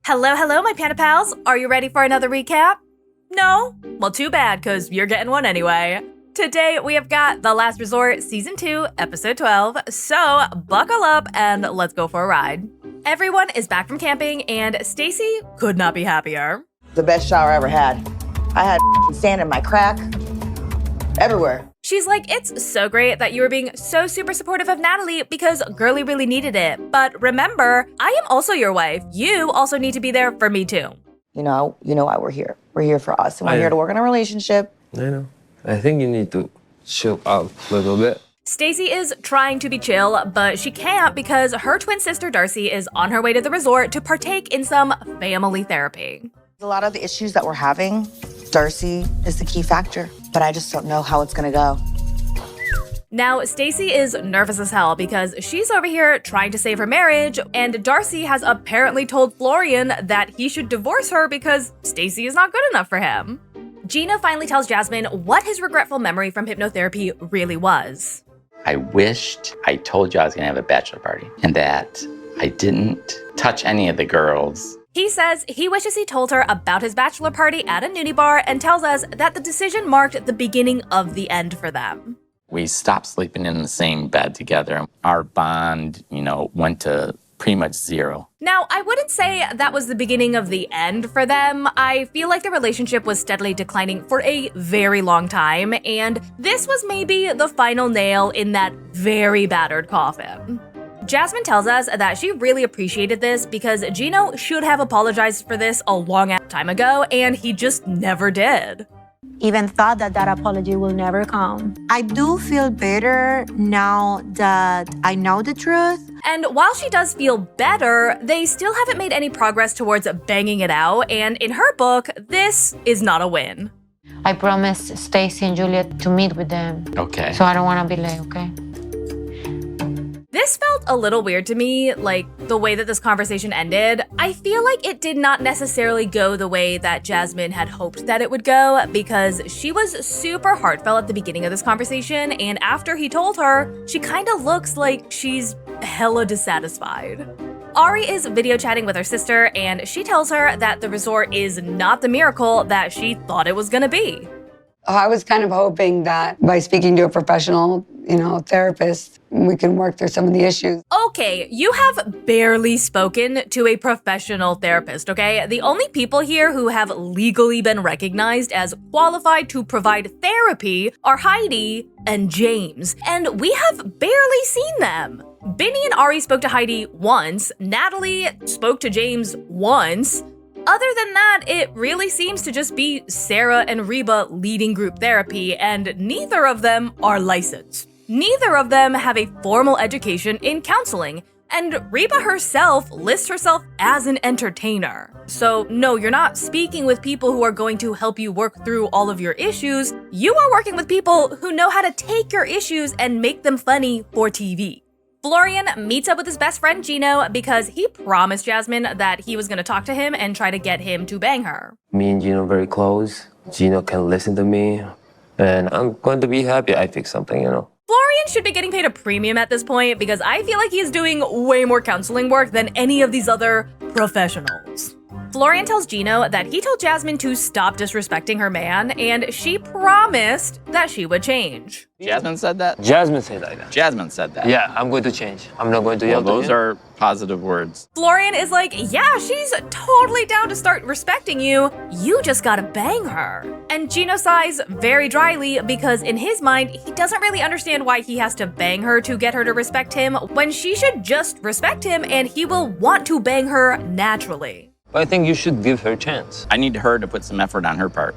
Hello, hello, my Panda Pals. Are you ready for another recap? No? Well, too bad, because you're getting one anyway. Today, we have got The Last Resort Season 2, Episode 12, so buckle up and let's go for a ride. Everyone is back from camping, and Stacey could not be happier. The best shower I ever had. I had sand in my crack, everywhere. She's like, it's so great that you were being so super supportive of Natalie because girlie really needed it. But remember, I am also your wife. You also need to be there for me too. You know why we're here. We're here for us, and we're here to work on a relationship. I know. I think you need to chill out a little bit. Stacey is trying to be chill, but she can't because her twin sister Darcey is on her way to the resort to partake in some family therapy. A lot of the issues that we're having, Darcey is the key factor, but I just don't know how it's gonna go. Now, Stacey is nervous as hell because she's over here trying to save her marriage, and Darcey has apparently told Florian that he should divorce her because Stacey is not good enough for him. Gino finally tells Jasmine what his regretful memory from hypnotherapy really was. I wished I told you I was gonna have a bachelor party and that I didn't touch any of the girls. He says he wishes he told her about his bachelor party at a nudie bar and tells us that the decision marked the beginning of the end for them. We stopped sleeping in the same bed together. Our bond, went to pretty much zero. Now, I wouldn't say that was the beginning of the end for them. I feel like the relationship was steadily declining for a very long time, and this was maybe the final nail in that very battered coffin. Jasmine tells us that she really appreciated this because Gino should have apologized for this a long time ago, and he just never did. Even thought that apology will never come. I do feel better now that I know the truth. And while she does feel better, they still haven't made any progress towards banging it out, and in her book, this is not a win. I promised Stacey and Juliet to meet with them. Okay. So I don't want to be late, okay? This felt a little weird to me, like the way that this conversation ended. I feel like it did not necessarily go the way that Jasmine had hoped that it would go because she was super heartfelt at the beginning of this conversation, and after he told her, she kind of looks like she's hella dissatisfied. Ari is video chatting with her sister, and she tells her that the resort is not the miracle that she thought it was gonna be. I was kind of hoping that by speaking to a professional, therapist, we can work through some of the issues. Okay, you have barely spoken to a professional therapist, okay? The only people here who have legally been recognized as qualified to provide therapy are Heidi and James, and we have barely seen them. Benny and Ari spoke to Heidi once, Natalie spoke to James once. Other than that, it really seems to just be Sarah and Reba leading group therapy, and neither of them are licensed. Neither of them have a formal education in counseling, and Reba herself lists herself as an entertainer. So no, you're not speaking with people who are going to help you work through all of your issues. You are working with people who know how to take your issues and make them funny for TV. Florian meets up with his best friend Gino because he promised Jasmine that he was going to talk to him and try to get him to bang her. Me and Gino very close. Gino can listen to me, and I'm going to be happy I fixed something, Florian should be getting paid a premium at this point because I feel like he's doing way more counseling work than any of these other professionals. Florian tells Gino that he told Jasmine to stop disrespecting her man, and she promised that she would change. Jasmine said that? Jasmine said that. Jasmine said that. Yeah, I'm going to change. I'm not going to yell to him. Those are positive words. Florian is like, yeah, she's totally down to start respecting you. You just gotta bang her. And Gino sighs very dryly because in his mind, he doesn't really understand why he has to bang her to get her to respect him when she should just respect him and he will want to bang her naturally. But I think you should give her a chance. I need her to put some effort on her part,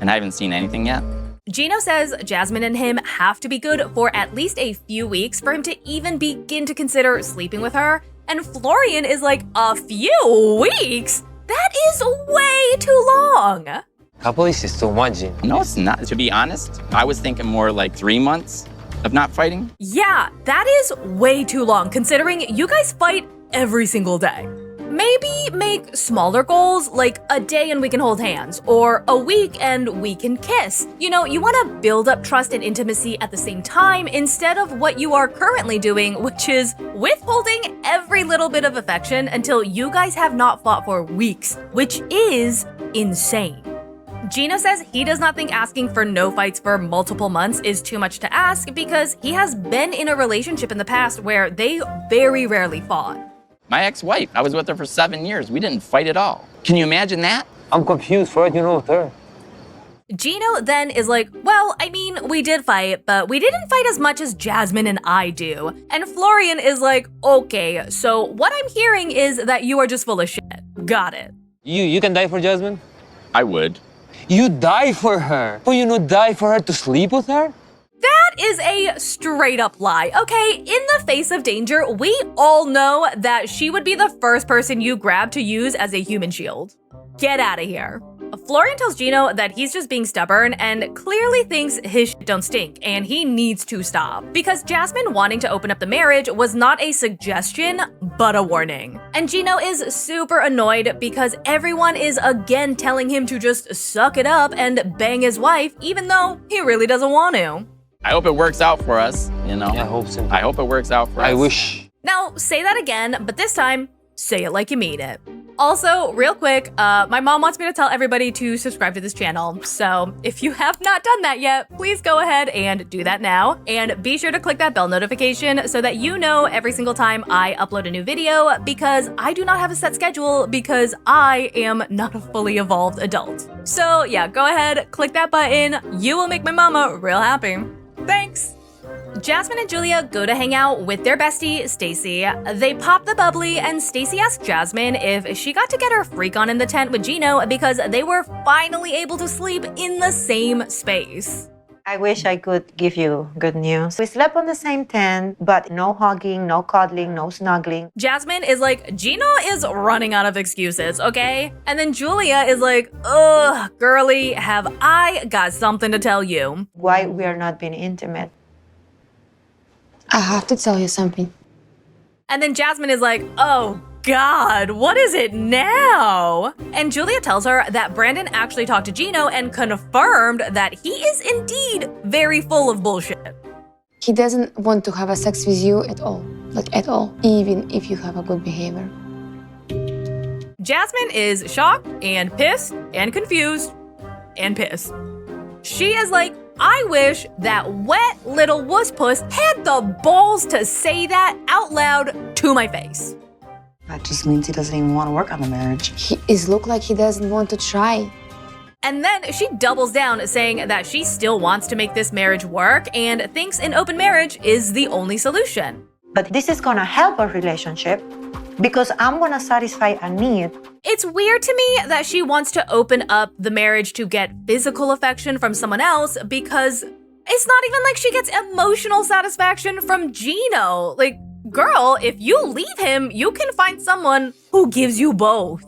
and I haven't seen anything yet. Gino says Jasmine and him have to be good for at least a few weeks for him to even begin to consider sleeping with her. And Florian is like, a few weeks? That is way too long. Couple is too much, Gino. No, it's not. To be honest, I was thinking more like 3 months of not fighting. Yeah, that is way too long considering you guys fight every single day. Maybe make smaller goals, like a day and we can hold hands, or a week and we can kiss. You know, you want to build up trust and intimacy at the same time instead of what you are currently doing, which is withholding every little bit of affection until you guys have not fought for weeks, which is insane. Gino says he does not think asking for no fights for multiple months is too much to ask because he has been in a relationship in the past where they very rarely fought. My ex-wife, I was with her for 7 years. We didn't fight at all. Can you imagine that? I'm confused. What you know with her? Gino then is like, well, I mean, we did fight, but we didn't fight as much as Jasmine and I do. And Florian is like, okay, so what I'm hearing is that you are just full of shit. Got it. You can die for Jasmine? I would. You die for her. But you not die for her to sleep with her? That is a straight up lie, okay? In the face of danger, we all know that she would be the first person you grab to use as a human shield. Get out of here. Florian tells Gino that he's just being stubborn and clearly thinks his shit don't stink and he needs to stop. Because Jasmine wanting to open up the marriage was not a suggestion, but a warning. And Gino is super annoyed because everyone is again telling him to just suck it up and bang his wife, even though he really doesn't want to. I hope it works out for us, you know? I hope so. I hope it works out for us. I wish. Now, say that again, but this time, say it like you mean it. Also, real quick, my mom wants me to tell everybody to subscribe to this channel. So if you have not done that yet, please go ahead and do that now. And be sure to click that bell notification so that you know every single time I upload a new video, because I do not have a set schedule because I am not a fully evolved adult. So yeah, go ahead, click that button. You will make my mama real happy. Thanks. Jasmine and Julia go to hang out with their bestie, Stacey. They pop the bubbly, and Stacey asks Jasmine if she got to get her freak on in the tent with Gino because they were finally able to sleep in the same space. I wish I could give you good news. We slept on the same tent, but no hugging, no cuddling, no snuggling. Jasmine is like, Gino is running out of excuses, okay? And then Julia is like, ugh, girly, have I got something to tell you. Why we are not being intimate? I have to tell you something. And then Jasmine is like, oh God, what is it now? And Julia tells her that Brandon actually talked to Gino and confirmed that he is indeed very full of bullshit. He doesn't want to have a sex with you at all. Like at all. Even if you have a good behavior. Jasmine is shocked and pissed and confused and pissed. She is like, I wish that wet little wuss-puss had the balls to say that out loud to my face. That just means he doesn't even want to work on the marriage. He is look like he doesn't want to try. And then she doubles down, saying that she still wants to make this marriage work and thinks an open marriage is the only solution. But this is gonna help our relationship because I'm gonna satisfy a need. It's weird to me that she wants to open up the marriage to get physical affection from someone else because it's not even like she gets emotional satisfaction from Gino. Like, girl, if you leave him, you can find someone who gives you both.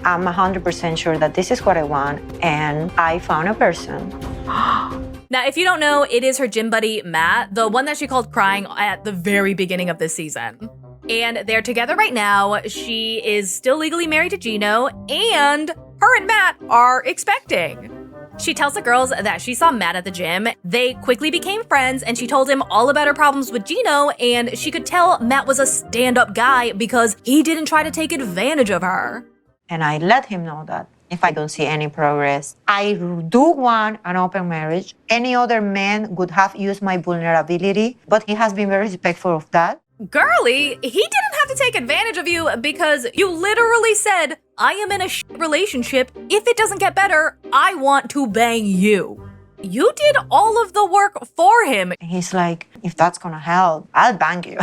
I'm 100% sure that this is what I want, and I found a person. Now, if you don't know, it is her gym buddy, Matt, the one that she called crying at the very beginning of this season. And they're together right now. She is still legally married to Gino, and her and Matt are expecting. She tells the girls that she saw Matt at the gym. They quickly became friends, and she told him all about her problems with Gino, and she could tell Matt was a stand-up guy because he didn't try to take advantage of her. And I let him know that if I don't see any progress, I do want an open marriage. Any other man would have used my vulnerability, but he has been very respectful of that. Girly, he didn't have to take advantage of you because you literally said, I am in a shit relationship. If it doesn't get better, I want to bang you. You did all of the work for him. And he's like, if that's gonna help, I'll bang you.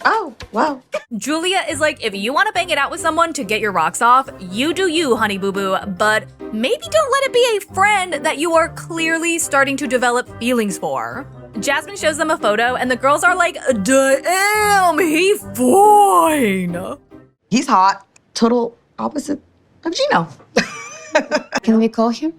Oh, wow. Julia is like, if you want to bang it out with someone to get your rocks off, you do you, honey boo boo, but maybe don't let it be a friend that you are clearly starting to develop feelings for. Jasmine shows them a photo and the girls are like, damn, he fine. He's hot. Total opposite of Gino. Can we call him?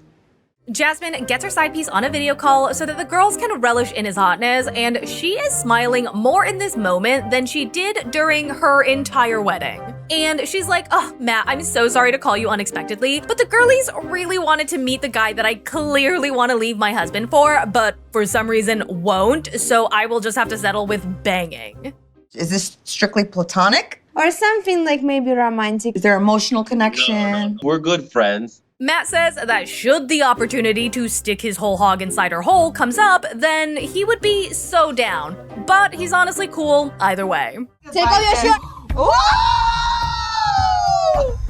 Jasmine gets her side piece on a video call so that the girls can relish in his hotness, and she is smiling more in this moment than she did during her entire wedding. And she's like, oh, Matt, I'm so sorry to call you unexpectedly, but the girlies really wanted to meet the guy that I clearly want to leave my husband for, but for some reason won't, so I will just have to settle with banging. Is this strictly platonic? Or something like maybe romantic. Is there emotional connection? We're good friends. Matt says that should the opportunity to stick his whole hog inside her hole comes up, then he would be so down. But he's honestly cool either way. Take off your shirt.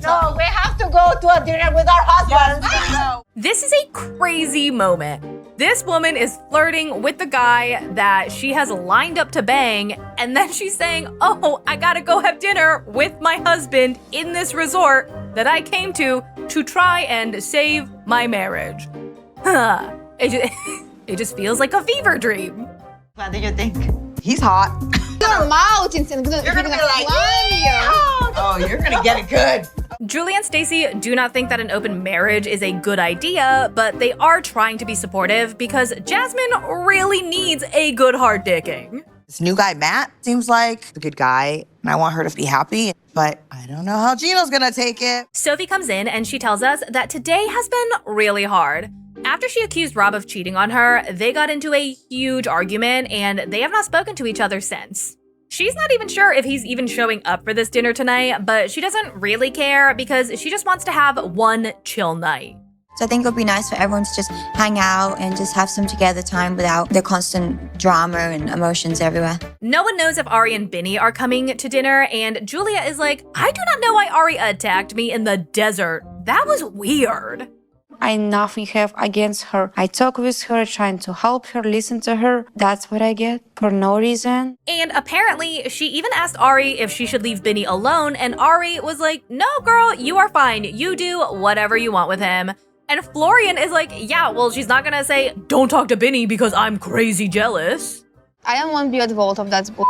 No, we have to go to a dinner with our husbands. This is a crazy moment. This woman is flirting with the guy that she has lined up to bang, and then she's saying, oh, I gotta go have dinner with my husband in this resort that I came to try and save my marriage. It just feels like a fever dream. What do you think? He's hot. Normal, you're gonna be like, oh, you're gonna get it good. Julia and Stacey do not think that an open marriage is a good idea, but they are trying to be supportive because Jasmine really needs a good hard dicking. This new guy, Matt, seems like a good guy, and I want her to be happy, but I don't know how Gino's gonna take it. Sophie comes in and she tells us that today has been really hard. After she accused Rob of cheating on her, they got into a huge argument and they have not spoken to each other since. She's not even sure if he's even showing up for this dinner tonight, but she doesn't really care because she just wants to have one chill night. So I think it would be nice for everyone to just hang out and just have some together time without the constant drama and emotions everywhere. No one knows if Ari and Binny are coming to dinner, and Julia is like, I do not know why Ari attacked me in the desert. That was weird. I nothing have against her. I talk with her, trying to help her, listen to her. That's what I get for no reason. And apparently, she even asked Ari if she should leave Binny alone, and Ari was like, no, girl, you are fine. You do whatever you want with him. And Florian is like, yeah, well, she's not gonna say, don't talk to Binny because I'm crazy jealous. I don't want to be involved of that bull.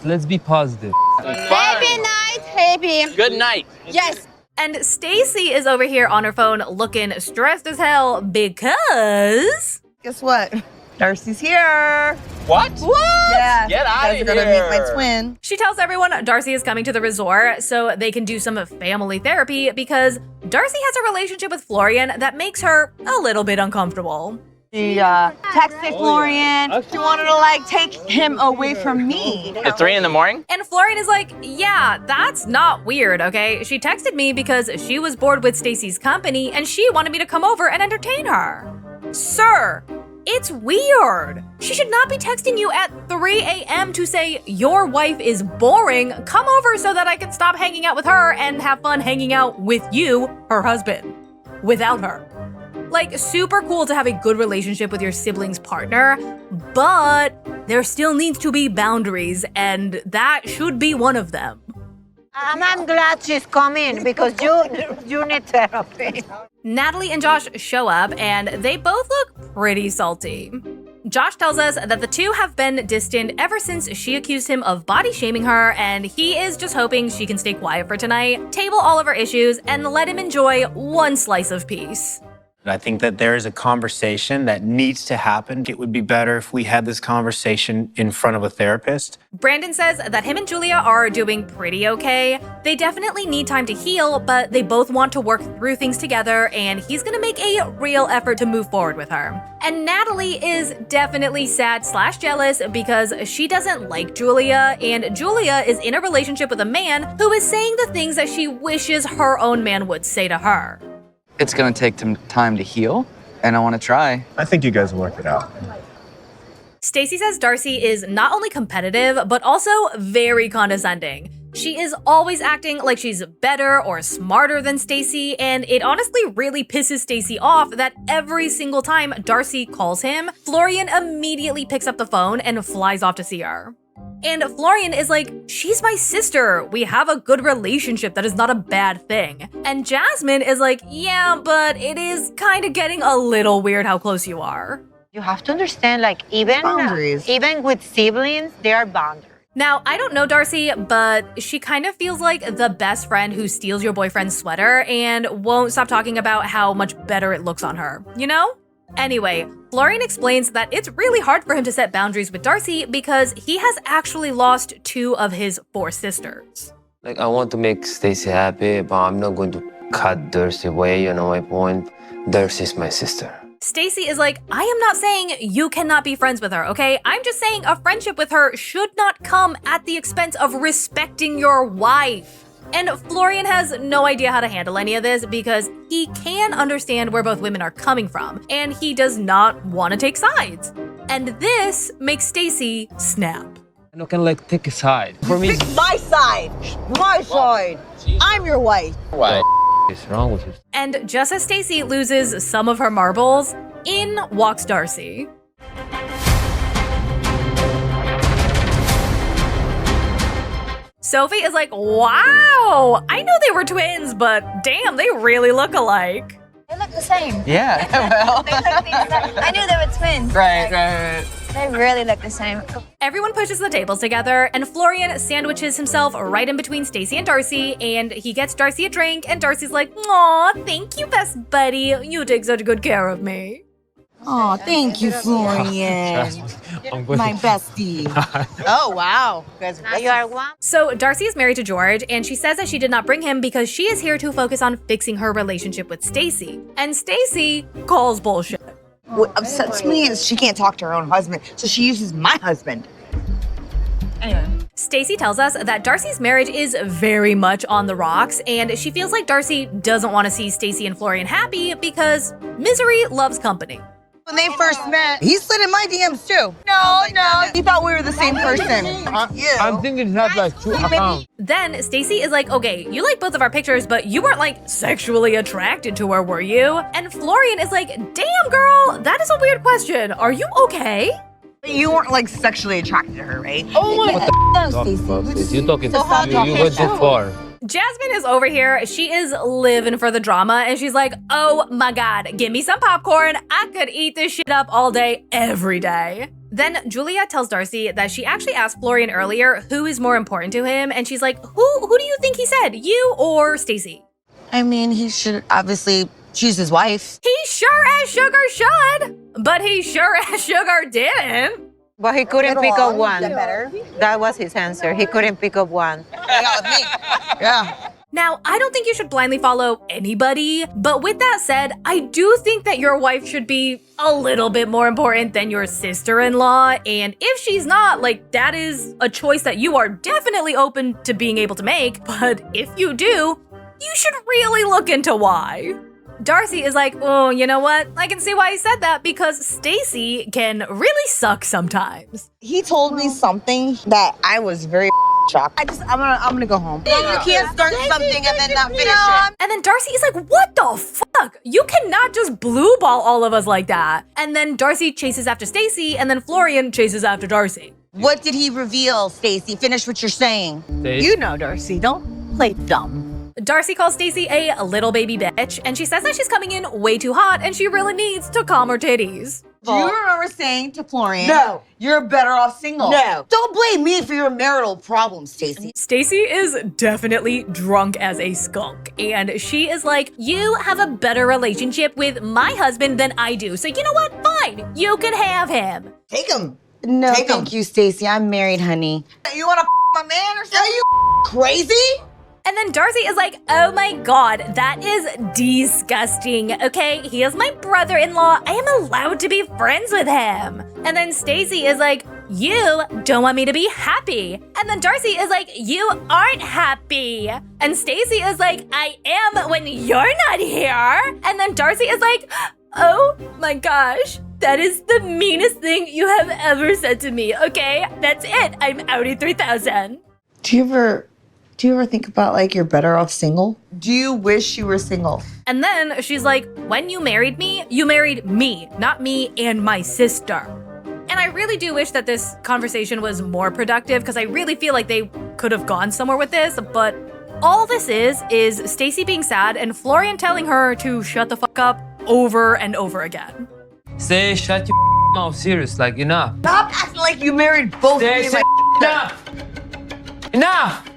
Let's be positive. Happy night, happy. Good night. Yes. And Stacey is over here on her phone looking stressed as hell because... Guess what? Darcey's here. What? Yeah. Get out of You guys are gonna here. meet my twin. She tells everyone Darcey is coming to the resort so they can do some family therapy because Darcey has a relationship with Florian that makes her a little bit uncomfortable. She texted Florian. She wanted to like take him away from me. At 3 in the morning? And Florian is like, yeah, that's not weird, okay? She texted me because she was bored with Stacey's company and she wanted me to come over and entertain her. Sir, it's weird. She should not be texting you at 3 a.m. to say your wife is boring. Come over so that I can stop hanging out with her and have fun hanging out with you, her husband, without her. Like, super cool to have a good relationship with your sibling's partner, but there still needs to be boundaries, and that should be one of them. I'm glad she's coming because you need therapy. Natalie and Josh show up, and they both look pretty salty. Josh tells us that the two have been distant ever since she accused him of body shaming her, and he is just hoping she can stay quiet for tonight, table all of her issues, and let him enjoy one slice of peace. I think that there is a conversation that needs to happen. It would be better if we had this conversation in front of a therapist. Brandon says that him and Julia are doing pretty okay. They definitely need time to heal, but they both want to work through things together, and he's gonna make a real effort to move forward with her. And Natalie is definitely sad/jealous because she doesn't like Julia, and Julia is in a relationship with a man who is saying the things that she wishes her own man would say to her. It's gonna take some time to heal, and I wanna try. I think you guys will work it out. Stacey says Darcey is not only competitive, but also very condescending. She is always acting like she's better or smarter than Stacey, and it honestly really pisses Stacey off that every single time Darcey calls him, Florian immediately picks up the phone and flies off to see her. And Florian is like, she's my sister. We have a good relationship. That is not a bad thing. And Jasmine is like, yeah, but it is kind of getting a little weird how close you are. You have to understand, like, even with siblings, there are boundaries. Now, I don't know Darcey, but she kind of feels like the best friend who steals your boyfriend's sweater and won't stop talking about how much better it looks on her, you know? Anyway, Florian explains that it's really hard for him to set boundaries with Darcey because he has actually lost 2 of his 4 sisters. Like, I want to make Stacey happy, but I'm not going to cut Darcey away, you know my point? Darcey's my sister. Stacey is like, I am not saying you cannot be friends with her, okay? I'm just saying a friendship with her should not come at the expense of respecting your wife. And Florian has no idea how to handle any of this because he can understand where both women are coming from, and he does not want to take sides. And this makes Stacey snap. I can like take a side. For me, Pick my side. My side. I'm your wife. What? what's wrong with you? And just as Stacey loses some of her marbles, in walks Darcey. Sophie is like, wow, I knew they were twins, but damn, they really look alike. They look the same. Yeah, well. They look the exact. I knew they were twins. Right. They really look the same. Everyone pushes the tables together, and Florian sandwiches himself right in between Stacey and Darcey, and he gets Darcey a drink, and Darcey's like, aw, thank you, best buddy. You take such good care of me. Oh, thank you, Florian. My bestie. Oh, wow. You guys are You are one. So Darcey is married to George, and she says that she did not bring him because she is here to focus on fixing her relationship with Stacey. And Stacey calls bullshit. What upsets me is she can't talk to her own husband, so she uses my husband. Anyway. Stacey tells us that Darcey's marriage is very much on the rocks, and she feels like Darcey doesn't want to see Stacey and Florian happy because misery loves company. When they first met, He slid in my DMs too. no, he thought we were the same person. I'm thinking it's not like 2 accounts. Then Stacey is like, okay, you like both of our pictures, but you weren't like sexually attracted to her, were you? And Florian is like, damn girl, that is a weird question. Are you okay? You weren't like sexually attracted to her, right? Oh my Talk about this. You're talking, you went too far. Jasmine is over here. She is living for the drama, and she's like, oh my God, give me some popcorn. I could eat this shit up all day, every day. Then Julia tells Darcey that she actually asked Florian earlier who is more important to him, and she's like, who do you think he said, you or Stacey? I mean, he should obviously choose his wife. He sure as sugar should, but he sure as sugar didn't. But he couldn't pick up one. Is that better? That was his answer. He couldn't pick up one. Yeah. Now, I don't think you should blindly follow anybody, but with that said, I do think that your wife should be a little bit more important than your sister-in-law, and if she's not, like, that is a choice that you are definitely open to being able to make, but if you do, you should really look into why. Darcey is like, oh, you know what? I can see why he said that because Stacey can really suck sometimes. He told me something that I was very shocked. I'm gonna go home. You can't start something and then not finish it. And then Darcey is like, what the fuck? You cannot just blue ball all of us like that. And then Darcey chases after Stacey, and then Florian chases after Darcey. What did he reveal, Stacey? Finish what you're saying. You know, Darcey, don't play dumb. Darcey calls Stacey a little baby bitch, and she says that she's coming in way too hot and she really needs to calm her titties. Do you remember saying to Florian, No. you're better off single? No. Don't blame me for your marital problems, Stacey. Stacey is definitely drunk as a skunk, and she is like, you have a better relationship with my husband than I do, so you know what? Fine, you can have him. Take him. No, Take 'em. thank you, Stacey. I'm married, honey. You want to my man or something? Are you crazy? And then Darcey is like, oh my God, that is disgusting, okay? He is my brother-in-law. I am allowed to be friends with him. And then Stacey is like, you don't want me to be happy. And then Darcey is like, you aren't happy. And Stacey is like, I am when you're not here. And then Darcey is like, oh my gosh, that is the meanest thing you have ever said to me, okay? That's it, I'm outie 3000. Do you ever think about like you're better off single? Do you wish you were single? And then she's like, when you married me, not me and my sister. And I really do wish that this conversation was more productive because I really feel like they could have gone somewhere with this, but all this is Stacey being sad and Florian telling her to shut the fuck up over and over again. Say, shut your mouth, serious, like enough. Stop acting like you married both Say, me and say, my Enough! Enough!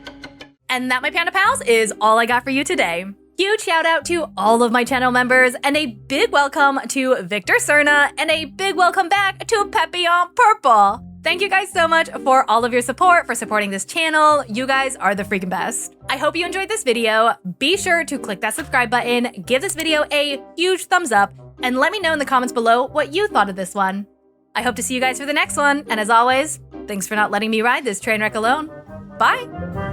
And that, my Panda Pals, is all I got for you today. Huge shout out to all of my channel members, and a big welcome to Victor Cerna, and a big welcome back to Papillon Purple. Thank you guys so much for all of your support, for supporting this channel. You guys are the freaking best. I hope you enjoyed this video. Be sure to click that subscribe button, give this video a huge thumbs up, and let me know in the comments below what you thought of this one. I hope to see you guys for the next one, and as always, thanks for not letting me ride this train wreck alone. Bye!